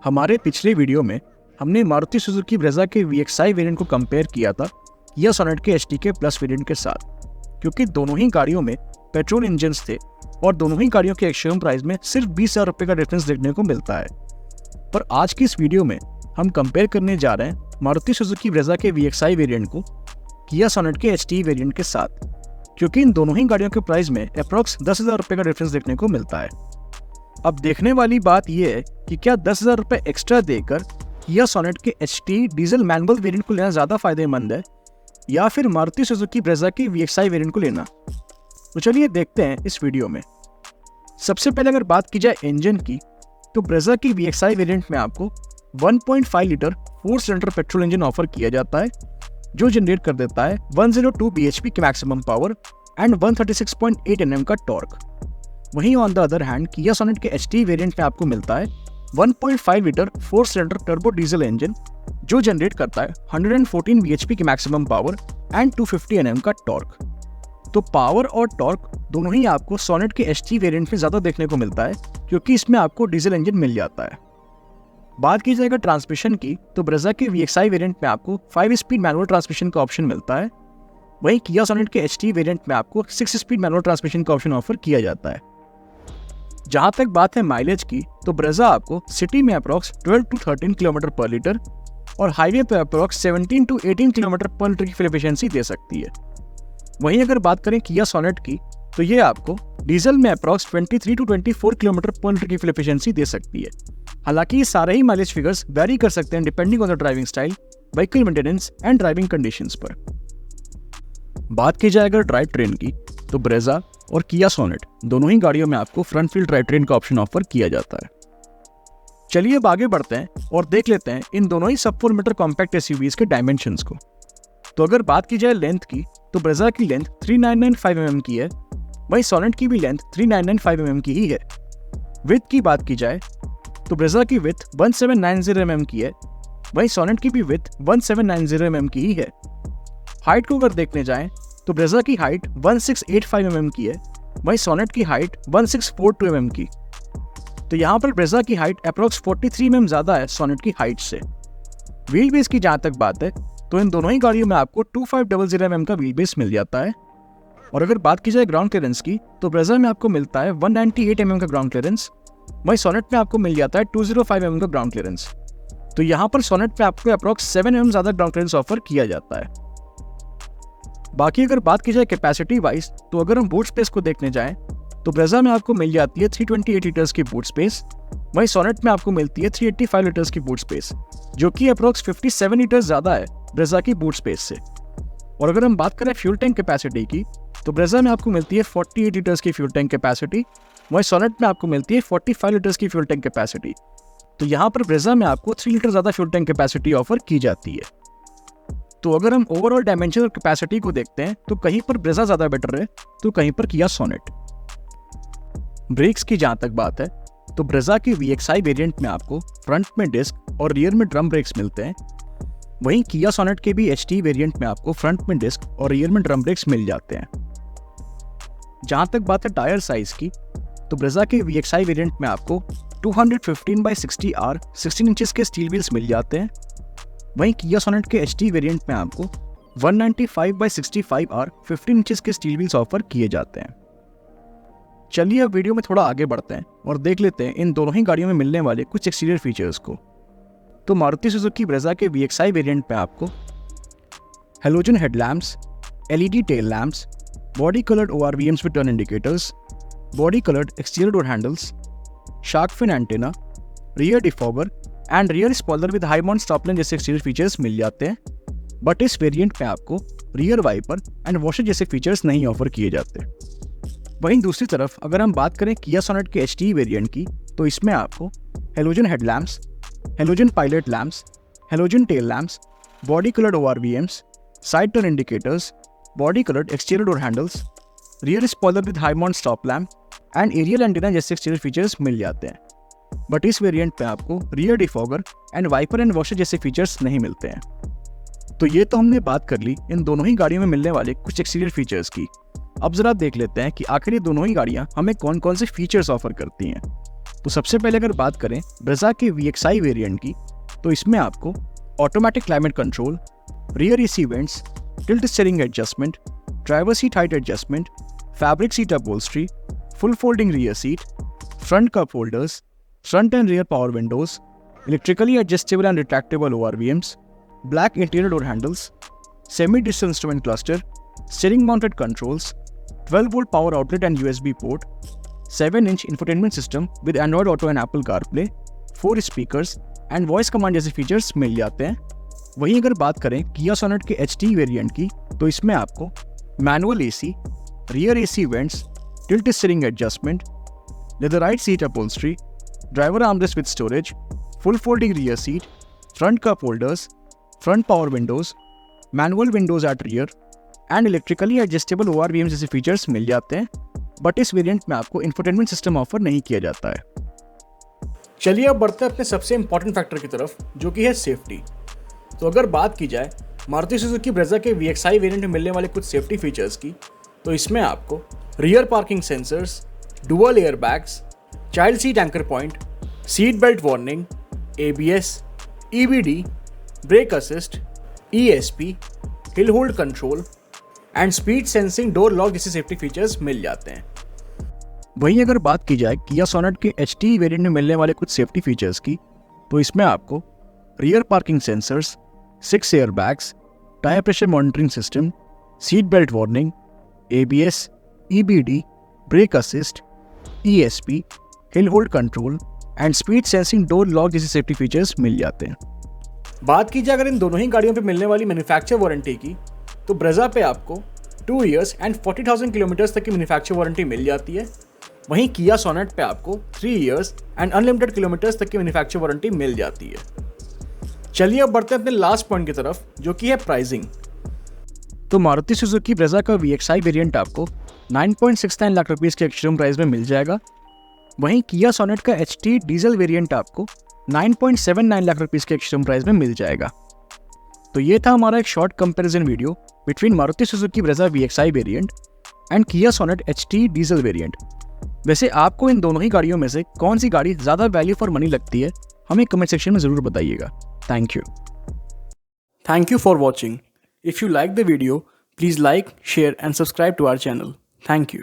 हमारे पिछले वीडियो में हमने मारुति सुजुकी ब्रेज़ा के VXI वेरिएंट को कंपेयर किया था किया सोनेट के HTK प्लस वेरिएंट के साथ, क्योंकि दोनों ही गाड़ियों में पेट्रोल इंजन्स थे और दोनों ही गाड़ियों के एक्स-शोरूम प्राइस में सिर्फ 20,000 रुपये का डिफरेंस देखने को मिलता है। पर आज की इस वीडियो में हम कंपेयर करने जा रहे हैं मारुति सुजुकी ब्रेज़ा के VXI वेरिएंट को किया सोनेट के HT वेरिएंट के साथ, क्योंकि इन दोनों ही गाड़ियों के प्राइस में अप्रॉक्स 10,000 रुपये का डिफरेंस देखने को मिलता है। अब देखने वाली बात यह है कि क्या 10,000 रुपये एक्स्ट्रा देकर किया सोनेट के HT डीजल मैनुअल वेरिएंट को लेना ज़्यादा फायदेमंद है या फिर मारुति सुजुकी ब्रेज़ा के VXI वेरिएंट को लेना। तो चलिए देखते हैं इस वीडियो में। सबसे पहले अगर बात की जाए इंजन की, तो ब्रेज़ा की VXI वेरिएंट में आपको 1.5 litre 4 cylinder petrol engine offer किया जाता है, जो जनरेट कर देता है 102 bhp की मैक्सिमम पावर एंड 136.8 Nm का टॉर्क। वहीं ऑन द अदर हैंड किया सोनेट के HT वेरिएंट में आपको मिलता है 1.5 litre 4 cylinder turbo diesel engine, जो जनरेट करता है 114 bhp की मैक्सिमम पावर एंड 250 Nm का टॉर्क। तो पावर और टॉर्क दोनों ही आपको सोनेट के HT वेरिएंट में ज़्यादा देखने को मिलता है, क्योंकि इसमें आपको डीजल इंजन मिल जाता है। बात की जाएगा ट्रांसमिशन की, तो ब्रेज़ा के VXI वेरिएंट में आपको 5 स्पीड मैनुअल ट्रांसमिशन का ऑप्शन मिलता है। वहीं किया सोनेट के HT वेरिएंट में आपको 6 स्पीड मैनुअल ट्रांसमिशन का ऑप्शन ऑफर किया जाता है। जहां तक बात है माइलेज की, तो ब्रेज़ा आपको सिटी में अप्रॉक्स 12 to 13 किलोमीटर पर लीटर और हाईवे पर अप्रॉक्स 17 to 18 किलोमीटर पर लीटर की फ्यूल एफिशिएंसी दे सकती है। वहीं अगर बात करें किया सोनेट की, तो ये आपको डीजल में अप्रॉक्स 23 to 24 किलोमीटर पर लीटर की फ्यूल एफिशिएंसी दे सकती है। हालांकि ये सारे ही माइलेज फिगर्स वेरी कर सकते हैं depending on the driving style, vehicle maintenance and driving conditions पर। बात की जाए अगर ड्राइव ट्रेन की, तो ब्रेज़ा और किया सोनेट दोनों ही गाड़ियों में आपको फ्रंट व्हील ड्राइव ट्रेन का ऑप्शन ऑफर किया जाता है। चलिए अब आगे बढ़ते हैं और देख लेते हैं इन दोनों ही सब 4 मीटर कॉम्पैक्ट एसयूवीज के डायमेंशंस को। तो अगर बात की जाए लेंथ की, तो ब्रेज़ा की लेंथ 3995 mm की है, वहीं सोनेट की भी लेंथ 3995 mm की ही है। विड्थ की बात की जाए, तो ब्रेज़ा की विड्थ 1790 mm की है, वहीं सोनेट की भी विड्थ 1790 mm की ही है। हाइट को अगर देखने जाएं, तो ब्रेज़ा की हाइट 1685 mm की है, वहीं सोनेट की हाइट 1642 mm की। तो यहाँ पर ब्रेज़ा की हाइट अप्रॉक्स 43 mm ज़्यादा है सोनेट की हाइट से। व्हील बेस की जहाँ तक बात है, तो इन दोनों ही गाड़ियों में आपको 2500 mm का व्हील बेस मिल जाता है। और अगर बात की जाए ग्राउंड क्लियरेंस की, तो ब्रेज़ा में आपको मिलता है 198 mm का ग्राउंड क्लियरेंस, वहीं सोनेट में आपको मिल जाता है 205 mm का ग्राउंड क्लियरेंस। तो यहाँ पर सोनेट में आपको अप्रॉक्स 7 mm ज़्यादा ग्राउंड क्लियरेंस ऑफर किया जाता है। बाकी अगर बात की जाए कैपेसिटी वाइज, तो अगर हम बूट स्पेस को देखने जाएं, तो ब्रेज़ा में आपको मिल जाती है 328 लीटर्स की बूट स्पेस, वहीं सोनेट में आपको मिलती है 385 लीटर्स की बूट स्पेस, जो कि अप्रॉक्स 57 लीटर्स ज़्यादा है ब्रेज़ा की बूट स्पेस से। और अगर हम बात करें फ्यूल टैंक कैपेसिटी की, तो ब्रेज़ा में आपको मिलती है 48 लीटर्स की फ्यूल टैंक कैपेसिटी, वहीं सोनेट में आपको मिलती है 45 लीटर्स की फ्यूल टैंक कैपेसिटी। तो यहाँ पर ब्रेज़ा में आपको 3 लीटर ज़्यादा फ्यूल टैंक कैपेसिटी ऑफर की जाती है। तो अगर हम ओवरऑल डायमेंशन और कैपेसिटी को देखते हैं, तो कहीं पर ब्रेज़ा ज़्यादा बेटर है, तो कहीं पर किया सोनेट। ब्रेक्स की जहाँ तक बात है, तो ब्रेज़ा की VXI वेरिएंट में आपको फ्रंट में डिस्क और रियर में ड्रम ब्रेक्स मिलते हैं, वहीं किया सोनेट के भी HT वेरिएंट में आपको फ्रंट में डिस्क और रियर में ड्रम ब्रेक्स मिल जाते हैं। जहाँ तक बात है टायर साइज की, तो ब्रेज़ा के VXI वेरिएंट में आपको 215/60 R 16 इंचेस के स्टील व्हील्स मिल जाते हैं, वहीं किया सोनेट के HT वेरिएंट में आपको 195/65 R 15 इंचेस के स्टील व्हील्स ऑफर किए जाते हैं। चलिए अब वीडियो में थोड़ा आगे बढ़ते हैं और देख लेते हैं इन दोनों ही गाड़ियों में मिलने वाले कुछ एक्सटीरियर फीचर्स को। तो मारुति सुजुकी ब्रेज़ा के VXI वेरिएंट में आपको halogen headlamps, LED tail lamps, body coloured ORVMs with turn indicators, body coloured exterior door handles, shark fin antenna, rear defogger and rear spoiler with high mount stop line जैसे exterior features मिल जाते हैं। But इस variant में आपको rear wiper and washer जैसे features नहीं offer किए जाते। वहीं दूसरी तरफ अगर हम बात करें किया सोनेट के HT वेरिएंट की, तो इसमें आपको halogen headlamps, halogen pilot lamps, halogen tail lamps, body coloured ORVMs, side turn indicators, body coloured exterior door handles, rear spoiler with high mount stop lamp and aerial antenna जैसे exterior features मिल जाते हैं। But इस variant पे आपको rear defogger and wiper and washer जैसे features नहीं मिलते हैं। तो ये तो हमने बात कर ली इन दोनों ही गाड़ियों में मिलने वाले कुछ एक्सटीरियर फीचर्स की। अब जरा देख लेते हैं कि आखिर ये दोनों ही गाड़ियां हमें कौन कौन से फीचर्स ऑफर करती हैं। तो सबसे पहले अगर बात करें ब्रेजा के VXI वेरिएंट की, तो इसमें आपको automatic climate control, rear AC vents, tilt steering adjustment, driver seat height adjustment, fabric seat upholstery, full folding rear seat, front cup holders, front end rear power Windows, electrically adjustable and retractable ORVMs, black interior door handles, semi digital instrument cluster, steering mounted controls, 12-volt power outlet and USB port, 7-inch infotainment system with Android Auto and Apple CarPlay, 4 speakers and voice command जैसे features मिल जाते हैं। वहीं अगर बात करें Kia Sonet के HT variant की, तो इसमें आपको manual AC, rear AC vents, tilt steering adjustment, leatherette seat upholstery, driver armrest with storage, full folding rear seat, front cup holders, front power windows, manual windows at rear and electrically adjustable ORVM जैसे features मिल जाते हैं, but इस variant में आपको infotainment system offer नहीं किया जाता है। चलिए अब बढ़ते हैं अपने सबसे इंपॉर्टेंट फैक्टर की तरफ, जो कि है सेफ्टी। तो अगर बात की जाए मारुति सुजुकी ब्रेजा के VXI वेरिएंट में मिलने वाले कुछ सेफ्टी फीचर्स की, तो इसमें आपको rear parking sensors, dual air bags, child seat anchor point, seat belt warning, ABS, EBD, brake assist, ESP, hill hold control and speed sensing door lock जैसे सेफ्टी फीचर्स मिल जाते हैं। वहीं अगर बात की जाए Kia Sonet के HT वेरिएंट में मिलने वाले कुछ सेफ्टी फीचर्स की, तो इसमें आपको rear parking sensors, 6 air bags, tyre pressure monitoring system, seat belt warning, ABS, EBD, brake assist, ESP, hill hold control and speed sensing door lock जैसे सेफ्टी फीचर्स मिल जाते हैं। बात की जाए अगर इन दोनों ही गाड़ियों पे मिलने वाली मैन्युफैक्चर वारंटी की, तो ब्रेजा पे आपको 2 years एंड 40,000 किलोमीटर्स तक की मैन्युफैक्चर वारंटी मिल जाती है। वहीं Kia Sonet पे आपको 3 years एंड अनलिमिटेड किलोमीटर्स तक की मैन्युफैक्चर वारंटी मिल जाती है। चलिए अब बढ़ते हैं अपने लास्ट पॉइंट की तरफ, जो कि है प्राइसिंग। तो मारुति सुजुकी ब्रेजा का VXI वेरिएंट आपको 9.69 लाख रुपीस के एक्स-शोरूम प्राइस में मिल जाएगा। वहीं Kia Sonet का HT डीजल वेरिएंट आपको 9.79 लाख रुपीस के एक्स-शोरूम प्राइस में मिल जाएगा। तो ये था हमारा एक short comparison video between Maruti Suzuki Brezza VXI variant and Kia Sonet HT diesel variant. वैसे आपको इन दोनों ही गाड़ियों में से कौन सी गाड़ी ज़्यादा वैल्यू फॉर मनी लगती है, हमें कमेंट सेक्शन में ज़रूर बताइएगा। Thank you for watching. If you like the video, please like, share and subscribe to our channel. Thank you.